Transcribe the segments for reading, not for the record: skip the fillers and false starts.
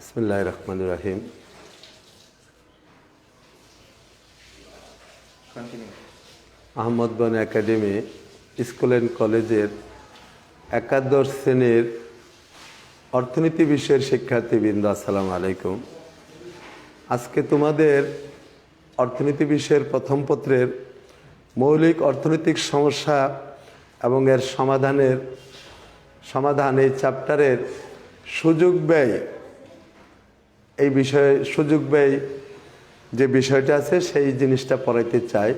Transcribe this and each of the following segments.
বিসমিল্লাহির রহমানির রহিম। আহমদগঞ্জ academy school and কলেজের একাদশ শ্রেণীর অর্থনীতি বিষয়ের শিক্ষার্থীবৃন্দ, আসসালামু আলাইকুম। আজকে তোমাদের অর্থনীতি বিষয়ের প্রথম পত্রের মৌলিক অর্থনৈতিক সমস্যা এবং এর সমাধান এই চ্যাপ্টারের সুযোগ ব্যয়, এই বিষয়ে সুযোগ ব্যয় যে বিষয়টা আছে সেই জিনিসটা পড়াইতে চাই।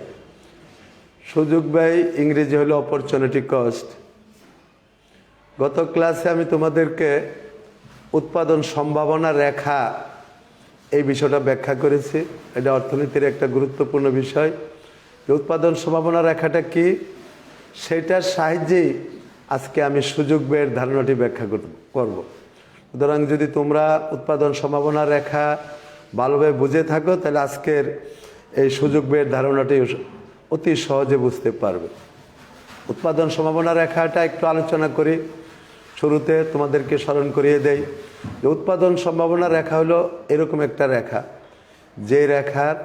সুযোগ ব্যয় ইংরেজি হলো অপরচুনিটি কস্ট। গত ক্লাসে আমি তোমাদেরকে উৎপাদন সম্ভাবনা রেখা এই বিষয়টা ব্যাখ্যা করেছি। এটা অর্থনীতির একটা গুরুত্বপূর্ণ বিষয়। উৎপাদন সম্ভাবনা রেখাটা কি, সেটার সাহায্যেই আজকে আমি সুযোগ ব্যয়ের ধারণাটি ব্যাখ্যা করব। সুতরাং যদি তোমরা উৎপাদন সম্ভাবনা রেখা ভালোভাবে বুঝে থাকো, তাহলে আজকের এই সুযোগ ব্যয়ের ধারণাটি অতি সহজে বুঝতে পারবে। উৎপাদন সম্ভাবনা রেখাটা একটু আলোচনা করি। শুরুতে তোমাদেরকে স্মরণ করিয়ে দেই যে উৎপাদন সম্ভাবনা রেখা হলো এরকম একটা রেখা, যে রেখার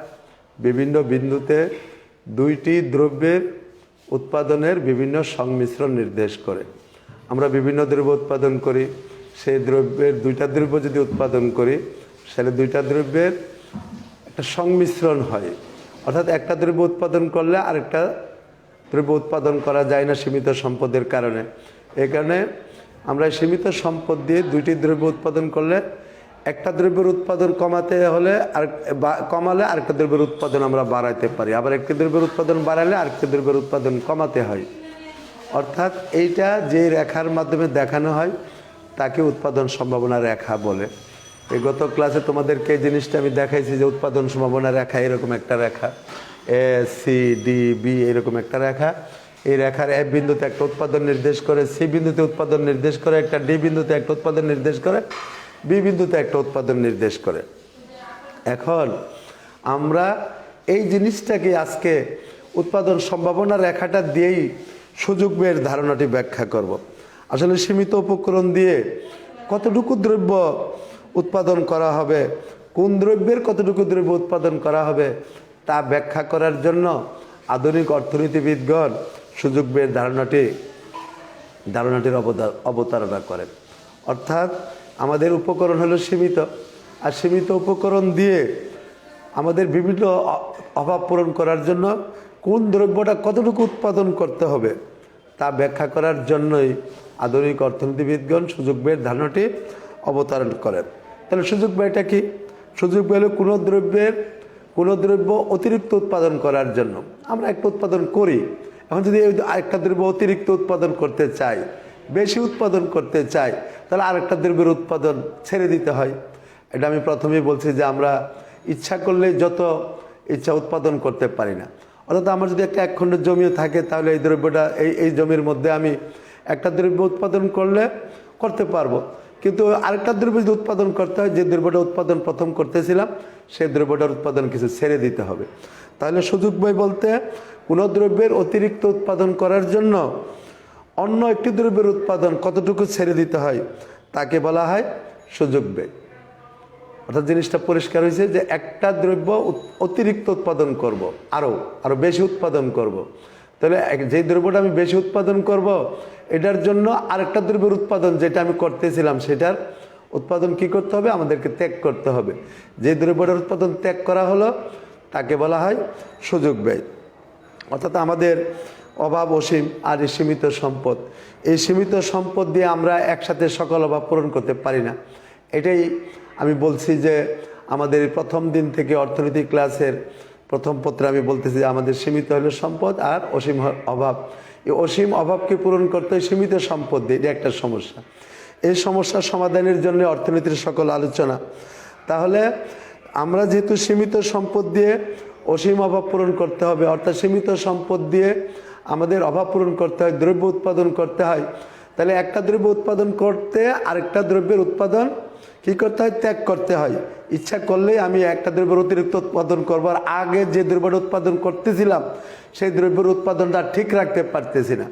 বিভিন্ন বিন্দুতে দুইটি দ্রব্যের উৎপাদনের বিভিন্ন সংমিশ্রণ নির্দেশ করে। আমরা বিভিন্ন দ্রব্য উৎপাদন করি, সেই দ্রব্যের দুইটা দ্রব্য যদি উৎপাদন করি, সেটা দুইটা দ্রব্যের একটা সংমিশ্রণ হয়। অর্থাৎ একটা দ্রব্য উৎপাদন করলে আরেকটা দ্রব্য উৎপাদন করা যায় না সীমিত সম্পদের কারণে। এই কারণে আমরা সীমিত সম্পদ দিয়ে দুইটি দ্রব্য উৎপাদন করলে একটা দ্রব্যের উৎপাদন কমালে আরেকটা দ্রব্যের উৎপাদন আমরা বাড়াইতে পারি, আবার একটি দ্রব্যের উৎপাদন বাড়ালে আরেকটি দ্রব্যের উৎপাদন কমাতে হয়। অর্থাৎ এইটা যে রেখার মাধ্যমে দেখানো হয় তাকে উৎপাদন সম্ভাবনা রেখা বলে। এই গত ক্লাসে তোমাদেরকে এই জিনিসটা আমি দেখাইছি যে উৎপাদন সম্ভাবনা রেখা এরকম একটা রেখা, এ সি ডি বি এরকম একটা রেখা। এই রেখার এ বিন্দুতে একটা উৎপাদন নির্দেশ করে, সি বিন্দুতে উৎপাদন নির্দেশ করে, একটা ডি বিন্দুতে একটা উৎপাদন নির্দেশ করে, বি বিন্দুতে একটা উৎপাদন নির্দেশ করে। এখন আমরা এই জিনিসটাকে আজকে উৎপাদন সম্ভাবনা রেখাটা দিয়েই সুযোগ ব্যয়ের ধারণাটি ব্যাখ্যা করব। আসলে সীমিত উপকরণ দিয়ে কতটুকু দ্রব্য উৎপাদন করা হবে, কোন দ্রব্যের কতটুকু দ্রব্য উৎপাদন করা হবে তা ব্যাখ্যা করার জন্য আধুনিক অর্থনীতিবিদগণ সুযোগ ব্যয়ের ধারণাটির অবতারণা করেন। অর্থাৎ আমাদের উপকরণ হলো সীমিত, আর সীমিত উপকরণ দিয়ে আমাদের বিভিন্ন অভাব পূরণ করার জন্য কোন দ্রব্যটা কতটুকু উৎপাদন করতে হবে তা ব্যাখ্যা করার জন্যই আধুনিক অর্থনীতিবিদগণ সুযোগ ব্যয়ের ধারণাটি অবতারণ করেন। তাহলে সুযোগ ব্যয়টা কি? সুযোগ ব্যয় হলো কোনো দ্রব্য অতিরিক্ত উৎপাদন করার জন্য। আমরা একটা উৎপাদন করি, এখন যদি আরেকটা দ্রব্য অতিরিক্ত উৎপাদন করতে চাই, বেশি উৎপাদন করতে চাই, তাহলে আরেকটা দ্রব্যের উৎপাদন ছেড়ে দিতে হয়। এটা আমি প্রথমেই বলছি যে আমরা ইচ্ছা করলে যত ইচ্ছা উৎপাদন করতে পারি না। অর্থাৎ আমার যদি একটা এক খণ্ড জমিও থাকে, তাহলে এই দ্রব্যটা এই জমির মধ্যে আমি একটা দ্রব্য উৎপাদন করতে পারবো, কিন্তু আরেকটা দ্রব্য যদি উৎপাদন করতে হয়, যে দ্রব্যটা উৎপাদন প্রথম করতেছিলাম সেই দ্রব্যটার উৎপাদন কিছু ছেড়ে দিতে হবে। তাহলে সুযোগ ব্যয় বলতে কোনো দ্রব্যের অতিরিক্ত উৎপাদন করার জন্য অন্য একটি দ্রব্যের উৎপাদন কতটুকু ছেড়ে দিতে হয় তাকে বলা হয় সুযোগ ব্যয়। অর্থাৎ জিনিসটা পরিষ্কার হয়েছে যে একটা দ্রব্য অতিরিক্ত উৎপাদন করব, আরও বেশি উৎপাদন করব। তাহলে যে দ্রব্যটা আমি বেশি উৎপাদন করব, এটার জন্য আরেকটা দ্রব্যের উৎপাদন যেটা আমি করতেছিলাম সেটার উৎপাদন কি করতে হবে, আমাদেরকে ত্যাগ করতে হবে। যে দ্রব্যটার উৎপাদন ত্যাগ করা হলো তাকে বলা হয় সুযোগ ব্যয়। অর্থাৎ আমাদের অভাব অসীম আর এই সীমিত সম্পদ, এই সীমিত সম্পদ দিয়ে আমরা একসাথে সকল অভাব পূরণ করতে পারি না। এটাই আমি বলছি যে আমাদের প্রথম দিন থেকে অর্থনীতি ক্লাসের প্রথম পত্রে আমি বলতেছি যে আমাদের সীমিত হলো সম্পদ আর অসীম অভাব। এই অসীম অভাবকে পূরণ করতে হয় সীমিত সম্পদ দিয়ে, এটা একটা সমস্যা। এই সমস্যার সমাধানের জন্য অর্থনীতির সকল আলোচনা। তাহলে আমরা যেহেতু সীমিত সম্পদ দিয়ে অসীম অভাব পূরণ করতে হবে, অর্থাৎ সীমিত সম্পদ দিয়ে আমাদের অভাব পূরণ করতে হয়, দ্রব্য উৎপাদন করতে হয়, তাহলে একটা দ্রব্য উৎপাদন করতে আরেকটা দ্রব্যের উৎপাদন কি করতে হয়, ত্যাগ করতে হয়। ইচ্ছা করলেই আমি একটা দ্রব্যের অতিরিক্ত উৎপাদন করবার আগে যে দ্রব্যটা উৎপাদন করতেছিলাম সেই দ্রব্যের উৎপাদনটা ঠিক রাখতে পারতেছি না।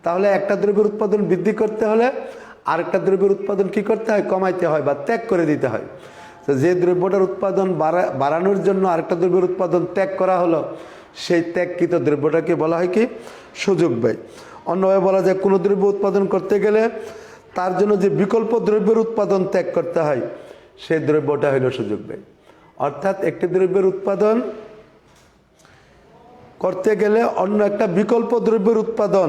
তাহলে একটা দ্রব্যের উৎপাদন বৃদ্ধি করতে হলে আরেকটা দ্রব্যের উৎপাদন কি করতে হয়? কমাইতে হয় বা ত্যাগ করে দিতে হয়। তো যে দ্রব্যটার উৎপাদন বাড়ানোর জন্য আরেকটা দ্রব্যের উৎপাদন ত্যাগ করা হলো, সেই ত্যাগকৃত দ্রব্যটাকে বলা হয় কি? সুযোগ ব্যয়। অন্যভাবে বলা যায়, কোনো দ্রব্য উৎপাদন করতে গেলে তার জন্য যে বিকল্প দ্রব্যের উৎপাদন ত্যাগ করতে হয়, সেই দ্রব্যটা হলো সুযোগ ব্যয়। অর্থাৎ একটি দ্রব্যের উৎপাদন করতে গেলে অন্য একটা বিকল্প দ্রব্যের উৎপাদন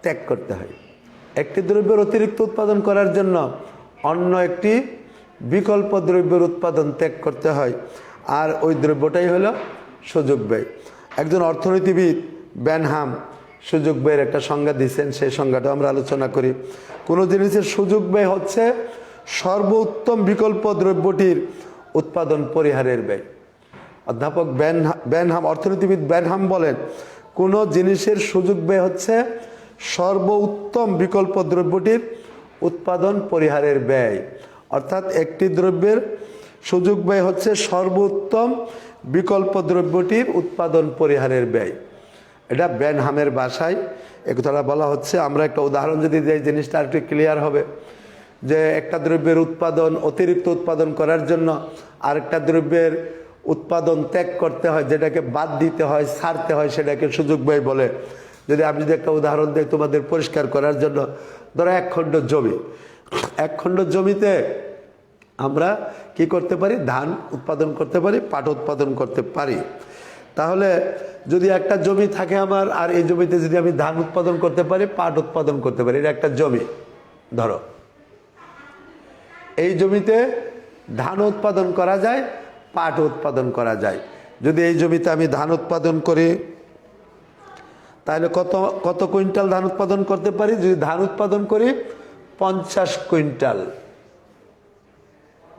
ত্যাগ করতে হয়। একটি দ্রব্যের অতিরিক্ত উৎপাদন করার জন্য অন্য একটি বিকল্প দ্রব্যের উৎপাদন ত্যাগ করতে হয়, আর ওই দ্রব্যটাই হলো সুযোগ ব্যয়। একজন অর্থনীতিবিদ বেনহাম সুযোগ ব্যয়ের একটা সংজ্ঞা দিয়েছেন, সেই সংজ্ঞাটা আমরা আলোচনা করি। কোনো জিনিসের সুযোগ ব্যয় হচ্ছে সর্বোত্তম বিকল্প দ্রব্যটির উৎপাদন পরিহারের ব্যয়। অধ্যাপক বেনহাম, অর্থনীতিবিদ বেনহাম বলেন, কোনো জিনিসের সুযোগ ব্যয় হচ্ছে সর্বোত্তম বিকল্প দ্রব্যটির উৎপাদন পরিহারের ব্যয়। অর্থাৎ একটি দ্রব্যের সুযোগ ব্যয় হচ্ছে সর্বোত্তম বিকল্প দ্রব্যটির উৎপাদন পরিহারের ব্যয়। এটা বেনহামের ভাষায় এ কথাটা বলা হচ্ছে। আমরা একটা উদাহরণ যদি দিই, জিনিসটা আর একটু ক্লিয়ার হবে। যে একটা দ্রব্যের উৎপাদন অতিরিক্ত উৎপাদন করার জন্য আরেকটা দ্রব্যের উৎপাদন ত্যাগ করতে হয়, যেটাকে বাদ দিতে হয়, ছাড়তে হয়, সেটাকে সুযোগ ব্যয় বলে। যদি আমি যদি একটা উদাহরণ দিই তোমাদের পরিষ্কার করার জন্য, ধরো এক খণ্ড জমি, এক খণ্ড জমিতে আমরা কি করতে পারি? ধান উৎপাদন করতে পারি, পাট উৎপাদন করতে পারি। তাহলে যদি একটা জমি থাকে আমার, আর এই জমিতে যদি আমি ধান উৎপাদন করতে পারি, পাট উৎপাদন করতে পারি, এটা একটা জমি। ধরো এই জমিতে ধান উৎপাদন করা যায়, পাট উৎপাদন করা যায়। যদি এই জমিতে আমি ধান উৎপাদন করি, তাহলে কত কত কুইন্টাল ধান উৎপাদন করতে পারি? যদি ধান উৎপাদন করি 50 কুইন্টাল,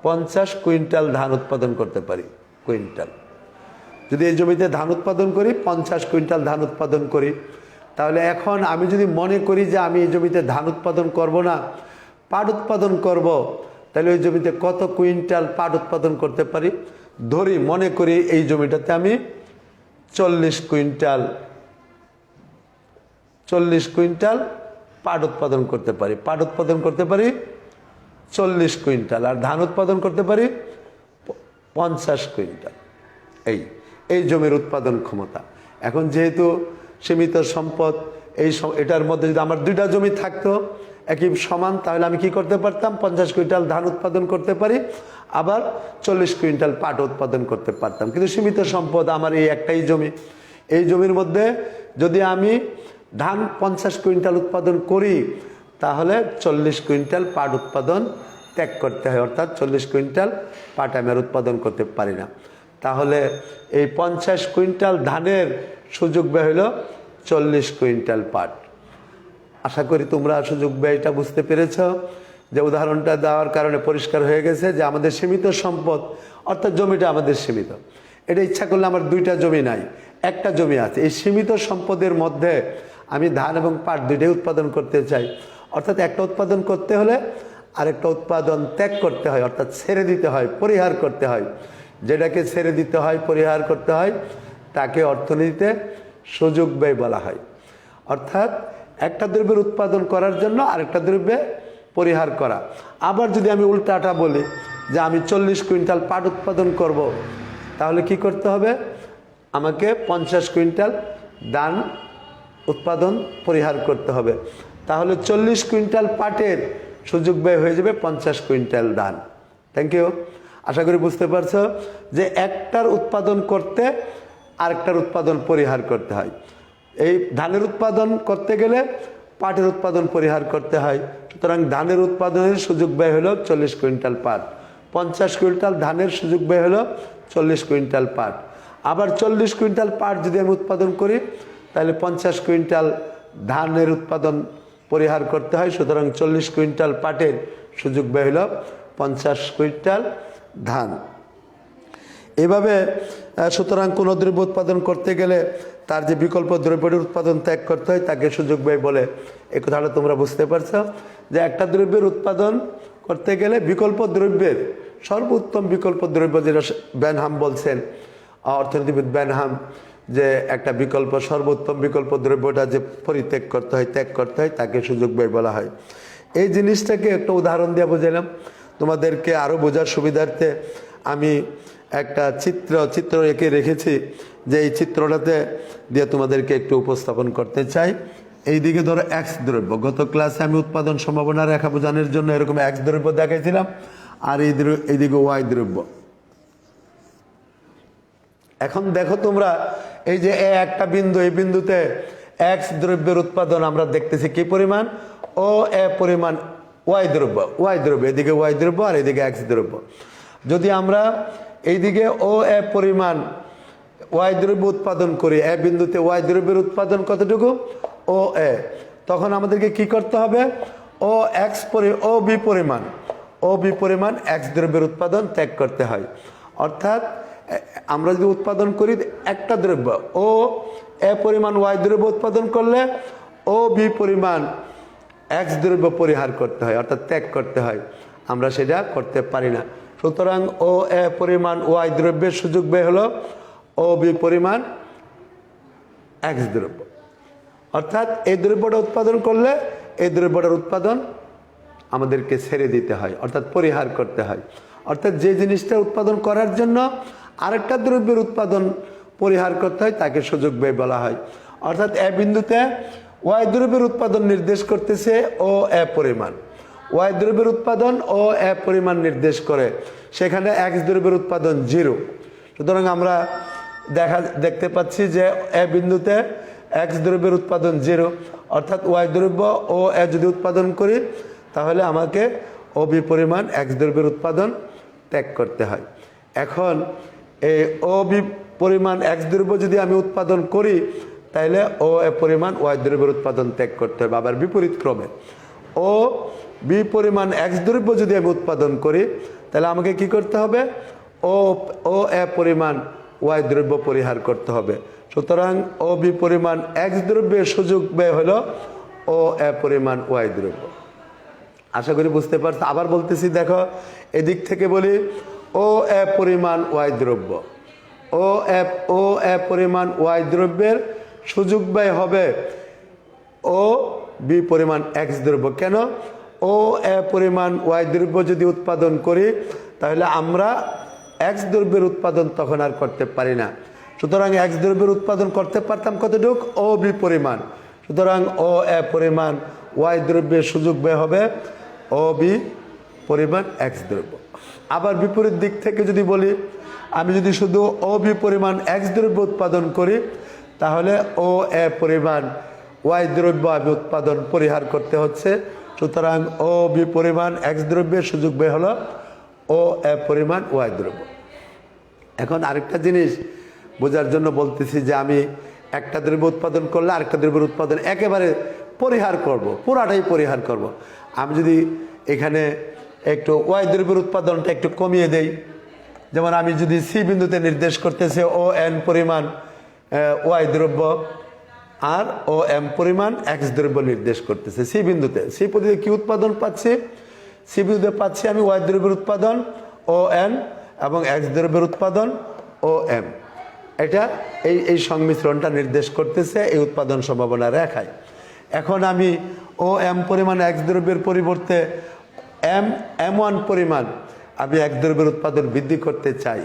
50 কুইন্টাল ধান উৎপাদন করতে পারি। কুইন্টাল। যদি এই জমিতে ধান উৎপাদন করি, 50 কুইন্টাল ধান উৎপাদন করি, তাহলে এখন আমি যদি মনে করি যে আমি এই জমিতে ধান উৎপাদন করব না, পাট উৎপাদন করব, তাহলে ওই জমিতে কত কুইন্টাল পাট উৎপাদন করতে পারি? ধরি, মনে করি এই জমিটাতে আমি 40 কুইন্টাল পাট উৎপাদন করতে পারি। পাট উৎপাদন করতে পারি 40 কুইন্টাল, আর ধান উৎপাদন করতে পারি 50 কুইন্টাল। এই জমির উৎপাদন ক্ষমতা। এখন যেহেতু সীমিত সম্পদ, এটার মধ্যে যদি আমার দুইটা জমি থাকতো একই সমান, তাহলে আমি কি করতে পারতাম? 50 কুইন্টাল ধান উৎপাদন করতে পারি, আবার 40 কুইন্টাল পাট উৎপাদন করতে পারতাম। কিন্তু সীমিত সম্পদ আমার এই একটাই জমি। এই জমির মধ্যে যদি আমি ধান 50 কুইন্টাল উৎপাদন করি, তাহলে 40 কুইন্টাল পাট উৎপাদন ত্যাগ করতে হয়। অর্থাৎ 40 কুইন্টাল পাট আমি আর উৎপাদন করতে পারি না। তাহলে এই 50 কুইন্টাল ধানের সুযোগ ব্যয় হলো 40 কুইন্টাল পাট। আশা করি তোমরা সুযোগ ব্যয়টা বুঝতে পেরেছ। যে উদাহরণটা দেওয়ার কারণে পরিষ্কার হয়ে গেছে যে আমাদের সীমিত সম্পদ, অর্থাৎ জমিটা আমাদের সীমিত। এটা ইচ্ছা করলে আমার দুইটা জমি নাই, একটা জমি আছে। এই সীমিত সম্পদের মধ্যে আমি ধান এবং পাট দুইটাই উৎপাদন করতে চাই। অর্থাৎ একটা উৎপাদন করতে হলে আরেকটা উৎপাদন ত্যাগ করতে হয়, অর্থাৎ ছেড়ে দিতে হয়, পরিহার করতে হয়। যেটাকে ছেড়ে দিতে হয়, পরিহার করতে হয়, তাকে অর্থনীতিতে সুযোগ ব্যয় বলা হয়। অর্থাৎ একটা দ্রব্যের উৎপাদন করার জন্য আরেকটা দ্রব্যে পরিহার করা। আবার যদি আমি উল্টাটা বলি যে আমি 40 কুইন্টাল পাট উৎপাদন করব, তাহলে কি করতে হবে? আমাকে 50 কুইন্টাল ধান উৎপাদন পরিহার করতে হবে। তাহলে 40 কুইন্টাল পাটের সুযোগ ব্যয় হয়ে যাবে 50 কুইন্টাল ধান। Thank you. আশা করি বুঝতে পারছো যে একটার উৎপাদন করতে আরেকটার উৎপাদন পরিহার করতে হয়। এই ধানের উৎপাদন করতে গেলে পাটের উৎপাদন পরিহার করতে হয়। সুতরাং ধানের উৎপাদনের সুযোগ ব্যয় হলো 40 কুইন্টাল পাট। 50 কুইন্টাল ধানের সুযোগ ব্যয় হলো 40 কুইন্টাল পাট। আবার 40 কুইন্টাল পাট যদি আমি উৎপাদন করি, তাহলে 50 কুইন্টাল ধানের উৎপাদন পরিহার করতে হয়। সুতরাং 40 কুইন্টাল পাটের সুযোগ ব্যয় হলো 50 কুইন্টাল ধান। এভাবে সুতরাং কোনো দ্রব্য উৎপাদন করতে গেলে তার যে বিকল্প দ্রব্যের উৎপাদন ত্যাগ করতে হয়, তাকে সুযোগ ব্যয় বলে। এই কথাটা তোমরা বুঝতে পারছো যে একটা দ্রব্যের উৎপাদন করতে গেলে বিকল্প দ্রব্যের সর্বোত্তম বিকল্প দ্রব্য, যেটা বেনহাম বলছেন, অর্থনীতিবিদ বেনহাম, যে একটা বিকল্প সর্বোত্তম বিকল্প দ্রব্যটা যে পরিত্যাগ করতে হয়, ত্যাগ করতে হয়, তাকে সুযোগ ব্যয় বলা হয়। এই জিনিসটাকে একটা উদাহরণ দিয়ে বোঝালাম। তোমাদেরকে আরও বোঝার সুবিধার্থে আমি একটা চিত্র এঁকে রেখেছি, যে এই চিত্রটাতে দিয়ে তোমাদেরকে একটু উপস্থাপন করতে চাই। এইদিকে ধরো এক্স দ্রব্য, গত ক্লাসে আমি উৎপাদন সম্ভাবনা রেখা বোঝানোর জন্য এরকম এক্স দ্রব্য দেখাইছিলাম, আর এইদিকে ওয়াই দ্রব্য। এখন দেখো তোমরা, এই যে একটা বিন্দু, এই বিন্দুতে এক্স দ্রব্যের উৎপাদন আমরা দেখতেছি কি পরিমাণ, ও এ পরিমাণ ওয়াই দ্রব্য, এদিকে ওয়াই দ্রব্য আর এদিকে এক্স দ্রব্য। যদি আমরা এইদিকে ও এ পরিমাণ ওয়াই দ্রব্য উৎপাদন করি, এ বিন্দুতে ওয়াই দ্রব্যের উৎপাদন কতটুকু, ও এ, তখন আমাদেরকে কি করতে হবে, ও বি পরিমাণ এক্স দ্রব্যের উৎপাদন ত্যাগ করতে হয়। অর্থাৎ আমরা যদি উৎপাদন করি একটা দ্রব্য, ও এ পরিমাণ ওয়াই দ্রব্য উৎপাদন করলে ও বি পরিমাণ এক্স দ্রব্য পরিহার করতে হয়, অর্থাৎ ত্যাগ করতে হয়। আমরা সেটা করতে পারি না। সুতরাং ও এ পরিমাণ ওয়াই দ্রব্যের সুযোগ ব্যয় হলো ও বি পরিমাণ এক্স দ্রব্য। অর্থাৎ এই দ্রব্যটা উৎপাদন করলে এই দ্রব্যটার উৎপাদন আমাদেরকে ছেড়ে দিতে হয়, অর্থাৎ পরিহার করতে হয়। অর্থাৎ যে জিনিসটা উৎপাদন করার জন্য আরেকটা দ্রব্যের উৎপাদন পরিহার করতে হয় তাকে সুযোগ ব্যয় বলা হয়। অর্থাৎ এ বিন্দুতে ওয়াই দ্রব্যের উৎপাদন নির্দেশ করতেছে ও এ পরিমাণ, ওয়াই দ্রব্যের উৎপাদন ও এ পরিমাণ নির্দেশ করে, সেখানে এক্স দ্রব্যের উৎপাদন 0। সুতরাং আমরা দেখতে পাচ্ছি যে এ বিন্দুতে এক্স দ্রব্যের উৎপাদন 0, অর্থাৎ ওয়াই দ্রব্য ও এ যদি উৎপাদন করি তাহলে আমাকে ও বি পরিমাণ এক্স দ্রব্যের উৎপাদন ত্যাগ করতে হয়। এখন এই ও বি পরিমাণ এক্স দ্রব্য যদি আমি উৎপাদন করি তাহলে ও এ পরিমাণ ওয়াই দ্রব্যের উৎপাদন ত্যাগ করতে হবে, আবার বিপরীত ক্রমে। ও বি পরিমাণ এক্স দ্রব্য যদি আমি উৎপাদন করি তাহলে আমাকে কি করতে হবে, ও এ পরিমাণ ওয়াই দ্রব্য পরিহার করতে হবে। সুতরাং ও বি পরিমাণ এক্স দ্রব্যের সুযোগ ব্যয় হলো ও এ পরিমাণ ওয়াই দ্রব্য। আশা করি বুঝতে পারছো। আবার বলতেছি, দেখো এদিক থেকে বলি, ও এ পরিমাণ ওয়াই দ্রব্য, ও এ পরিমাণ ওয়াই দ্রব্যের সুযোগ ব্যয় হবে ও বি পরিমাণ এক্স দ্রব্য। কেন, ও এ পরিমাণ ওয়াই দ্রব্য যদি উৎপাদন করি তাহলে আমরা এক্স দ্রব্যের উৎপাদন তখন আর করতে পারি না। সুতরাং এক্স দ্রব্যের উৎপাদন করতে পারতাম কতটুক, ও বি পরিমাণ। সুতরাং ও এ পরিমাণ ওয়াই দ্রব্যের সুযোগ ব্যয় হবে ও বি পরিমাণ এক্স দ্রব্য। আবার বিপরীত দিক থেকে যদি বলি, আমি যদি শুধু ও বি পরিমাণ এক্স দ্রব্য উৎপাদন করি তাহলে ও এ পরিমাণ ওয়াই দ্রব্য আমি উৎপাদন পরিহার করতে হচ্ছে। সুতরাং ও বি পরিমাণ এক্স দ্রব্যের সুযোগ ব্যয় হলো ও এ পরিমাণ ওয়াই দ্রব্য। এখন আরেকটা জিনিস বোঝার জন্য বলতেছি যে আমি একটা দ্রব্য উৎপাদন করলে আরেকটা দ্রব্যের উৎপাদন একেবারে পরিহার করব, পুরাটাই পরিহার করব। আমি যদি এখানে একটু ওয়াই দ্রব্যের উৎপাদনটা একটু কমিয়ে দেই, যেমন আমি যদি সি বিন্দুতে নির্দেশ করতেছে ও এন পরিমাণ ওয়াই দ্রব্য আর ও এম পরিমাণ এক্স দ্রব্য নির্দেশ করতেছে সি বিন্দুতে, সি পদ্ধতিতে কি উৎপাদন পাচ্ছি, সি বিন্দুতে পাচ্ছি আমি ওয়াই দ্রব্যের উৎপাদন ও এন এবং এক্স দ্রব্যের উৎপাদন ও এম। এটা এই সংমিশ্রণটা নির্দেশ করতেছে এই উৎপাদন সম্ভাবনা রেখায়। এখন আমি ও এম পরিমাণ এক্স দ্রব্যের পরিবর্তে এম ওয়ান পরিমাণ আমি এক দ্রব্যের উৎপাদন বৃদ্ধি করতে চাই।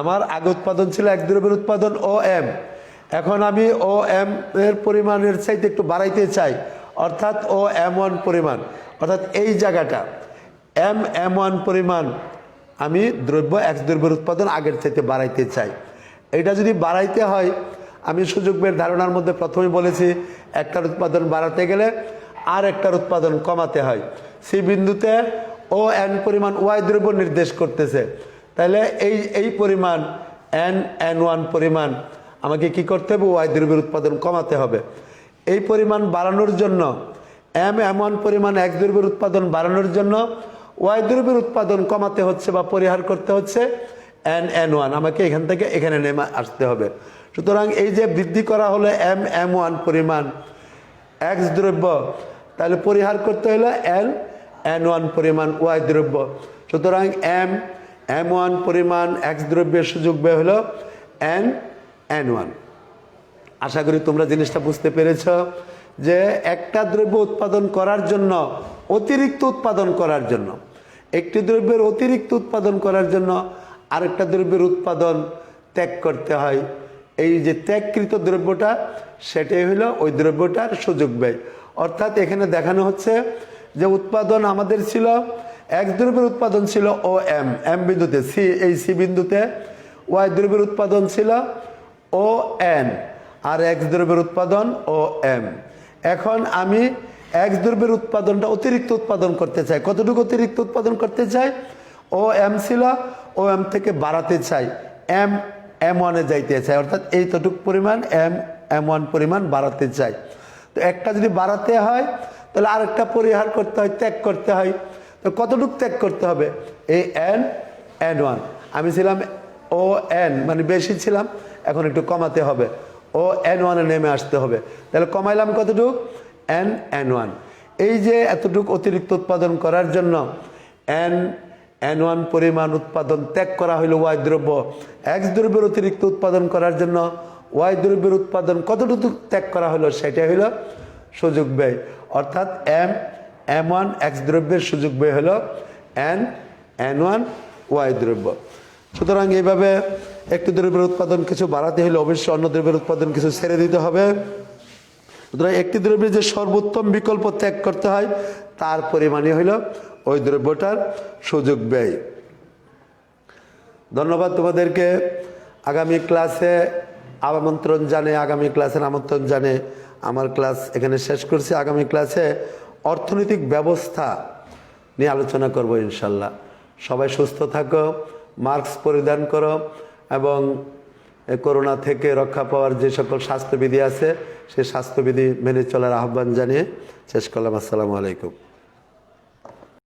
আমার আগে উৎপাদন ছিল এক দ্রব্যের উৎপাদন ও এম, এখন আমি ও এম এর পরিমাণের চাইতে একটু বাড়াইতে চাই, অর্থাৎ ও এম ওয়ান পরিমাণ, অর্থাৎ এই জায়গাটা এম ওয়ান পরিমাণ আমি দ্রব্য এক্স দ্রব্যের উৎপাদন আগের চাইতে বাড়াইতে চাই। এটা যদি বাড়াইতে হয়, আমি সুযোগ ব্যয়ের ধারণার মধ্যে প্রথমে বলেছি একটার উৎপাদন বাড়াতে গেলে আর একটার উৎপাদন কমাতে হয়। সি বিন্দুতে ও এন পরিমাণ ওয়াই দ্রব্য নির্দেশ করতেছে, তাহলে এই পরিমাণ এন ওয়ান পরিমাণ আমাকে কি করতে হবে, ওয়াই দ্রব্যের উৎপাদন কমাতে হবে। এই পরিমাণ বাড়ানোর জন্য এম ওয়ান পরিমাণ এক্স দ্রব্যের উৎপাদন বাড়ানোর জন্য ওয়াই দ্রব্যের উৎপাদন কমাতে হচ্ছে বা পরিহার করতে হচ্ছে এন ওয়ান, আমাকে এখান থেকে এখানে নেমে আসতে হবে। সুতরাং এই যে বৃদ্ধি করা হলো এম ওয়ান পরিমাণ এক্স দ্রব্য, তাহলে পরিহার করতে হলো এন ওয়ান পরিমাণ ওয়াই দ্রব্য। সুতরাং এম ওয়ান পরিমাণ এক্স দ্রব্যের সুযোগ ব্যয় হলো এন ওয়ান। আশা করি তোমরা জিনিসটা বুঝতে পেরেছ যে একটা দ্রব্য উৎপাদন করার জন্য অতিরিক্ত উৎপাদন করার জন্য, একটি দ্রব্যের অতিরিক্ত উৎপাদন করার জন্য আরেকটা দ্রব্যের উৎপাদন ত্যাগ করতে হয়। এই যে ত্যাগকৃত দ্রব্যটা, সেটাই হলো ওই দ্রব্যটার সুযোগ ব্যয়। অর্থাৎ এখানে দেখানো হচ্ছে যে উৎপাদন আমাদের ছিল, এক্স দ্রব্যের উৎপাদন ছিল ও এম, এম বিন্দুতে সি, এই সি বিন্দুতে ওয়াই দ্রব্যের উৎপাদন ছিল ও এন, আর এক্স দ্রব্যের উৎপাদন ও এম। এখন আমি এক্স দ্রব্যের উৎপাদনটা অতিরিক্ত উৎপাদন করতে চাই। কতটুকু অতিরিক্ত উৎপাদন করতে চাই? ও এম ছিল, ও এম থেকে বাড়াতে চাই, এম এম ওয়ানে যাইতে চাই, অর্থাৎ এইতটুক পরিমাণ এম এম ওয়ান পরিমাণ বাড়াতে চাই। তো একটা যদি বাড়াতে হয় তাহলে আরেকটা পরিহার করতে হয়, ত্যাগ করতে হয়। তো কতটুকু ত্যাগ করতে হবে? এই এন এন ওয়ান, আমি ছিলাম ও এন মানে বেশি ছিলাম, এখন একটু কমাতে হবে, ও এন ওয়ানে নেমে আসতে হবে। তাহলে কমাইলাম কতটুক? N N one. এই যে এতটুকু অতিরিক্ত উৎপাদন করার জন্য এন এন ওয়ান পরিমাণ উৎপাদন ত্যাগ করা হইল ওয়াই দ্রব্য। এক্স দ্রব্যের অতিরিক্ত উৎপাদন করার জন্য ওয়াই দ্রব্যের উৎপাদন কতটুকু ত্যাগ করা হলো, সেটা হইল সুযোগ ব্যয়। অর্থাৎ এম এম ওয়ান এক্স দ্রব্যের সুযোগ ব্যয় হলো এন এন ওয়ান ওয়াই দ্রব্য। সুতরাং এইভাবে একটি দ্রব্যের উৎপাদন কিছু বাড়াতে হলে অবশ্যই অন্য দ্রব্যের উৎপাদন কিছু ছেড়ে দিতে হবে। সুতরাং একটি দ্রব্যের যে সর্বোত্তম বিকল্প ত্যাগ করতে হয় তার পরিমাণই হইল ওই দ্রব্যটার সুযোগ ব্যয়। ধন্যবাদ তোমাদেরকে। আগামী ক্লাসে আমন্ত্রণ জানে, আগামী ক্লাসের আমন্ত্রণ জানে আমার ক্লাস এখানে শেষ করছি। আগামী ক্লাসে অর্থনৈতিক ব্যবস্থা নিয়ে আলোচনা করব ইনশাল্লাহ। সবাই সুস্থ থাকো, মাস্ক পরিধান করো এবং করোনা থেকে রক্ষা পাওয়ার যে সকল স্বাস্থ্যবিধি আছে সেই স্বাস্থ্যবিধি মেনে চলার আহ্বান জানিয়ে শেষ করলাম। আসসালামু আলাইকুম।